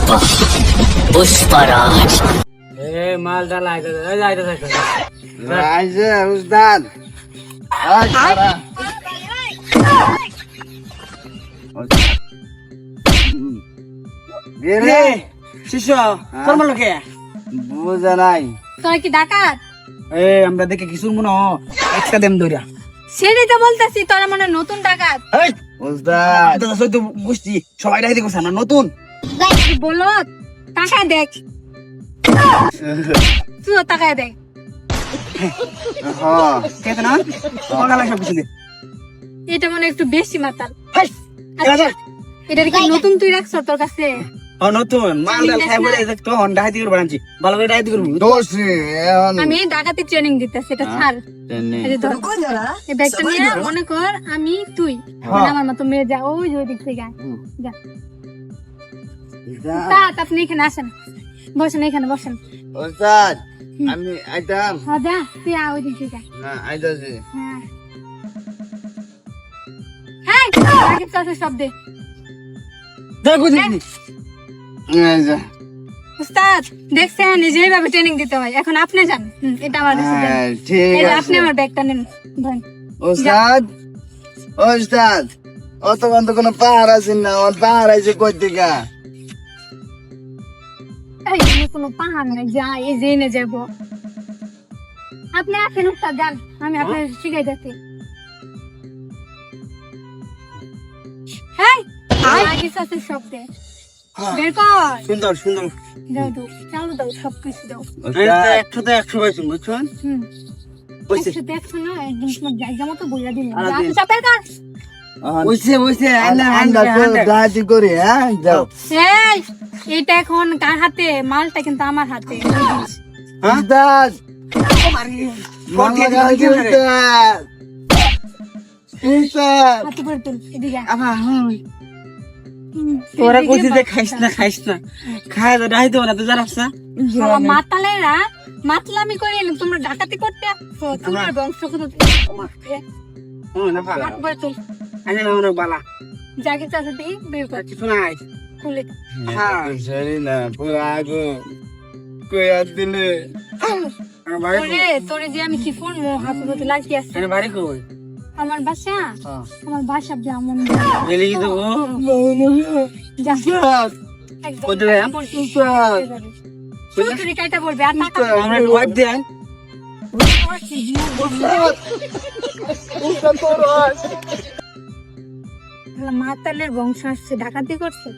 पुष्पा पुष्पराज। माल डाला जायचं राजे उस्ताद आज सारा রে শিষ্য তোর মনে কে বুঝা নাই তোরা কি ডাকাত? আমরা দেখে কিছু মনে একটা দেম ধরিয়া সেটাই তো বলতেছি, তোরা মনে হয় নতুন ডাকাত। উস্তাদ তো বুঝছি সবাই ডাকি দেখো আমরা নতুন বলো তাকায় দেখ, তুইও তাকায় দেখ। হ্যাঁ কেন না সকালে সব কিছু নেই এটা মনে হয় একটু বেশি মাতাল। এটা কি নতুন তুই রাখছ তোর কাছে? নতুন মাল ডাল খাই বলে তো হন্ডা হাতি করে বানাচ্ছি ভালো করে ডাইতি করবো দোষ রে এখন আমি ডাকাতি ট্রেনিং দিতেছি, এটা ছাড়। এই যে ধর, এই ব্যাগটা নিয়ে মনে কর আমি তুই মানে আমার মতো মেয়ে, যা ওই যে ওই দিক থেকে আয়। যা উস্তাদ, আপনি এখানে আসেন, বসেন এখানে বসেন। উস্তাদ আমি আইতাম হ্যাঁ যা, তুই আয় ওই দিক থেকে আয়। না আইতাছি হ্যাঁ হ্যাঁ, রাকিব চাচার শব্দে। দেখো দেখি এই যে উস্তাদ দেখছেন, যেভাবে ট্রেনিং দিতে হয়। এখন আপনি যান, এটা আমার কাছে দেন। হ্যাঁ, ঠিক এই যে আছে আপনি আমার ব্যাগটা নেন, ধরেন। উস্তাদ উস্তাদ অতক্ষণ তো কোনো পাহাড় আছে না আমার পাহাড় আছে কই থেকে এই এখানে কোনো পাহাড় নেই, যা এই যে এনে যাবো। আপনি আসেন উস্তাদ, যান, আমি আপনার শিখাই দিচ্ছি। হ্যাঁ রাকিব চাচার শব্দে বের কর, সুন্দর সুন্দর দাও দাও, চালু দাও, সবকিছু দাও। একশো তো একশো পাইছি বুঝছেন হুম বুঝছে একটু দেখছো না, একদম তোমার জায়গা মতো বইলা দিন। আরে দিন। রাকিব চাচার কাজ। বুঝছে বুঝছে আমরা দাঁড়াতে করি হ্যাঁ যাও এই এটা এখন কার হাতে? মালটা কিন্তু আমার হাতে। উস্তাদ মামা গাছে উস্তাদ উস্তাদ হাতে করে তুল, এদিকে আয়। তোরা এদিকে কইছিস যে বাচ্চা। খাইস না খাই তো ডাইতে না তো জানাস না শালা মাতালেরা মাতলামি করে এনে তোমরা ডাকাতি করতে আসছো, তোমার বংশগত না ভালো হাত করে তুল। আরে না অনেক বালা জাগির চাচা দিয়ে বের কর, কিছু নাই খুলে। হ্যাঁ সরি না পুরো আগো কই আর দিলে আমার বাড়ি ওরে তোরে যে আমি কি করবো, হাতে হাতে লাগিয়ে আসছে। এখানে বাড়ি কই আমার বাসা, আমার বাসা যেমন গেলি কি তো যা একদম কোথায় গেলাম? চুরি কাইটা বলবে আর টাকা আমরা ওয়াইফ দেন মাতালের বংশ আসছে, ডাকাতি করছে।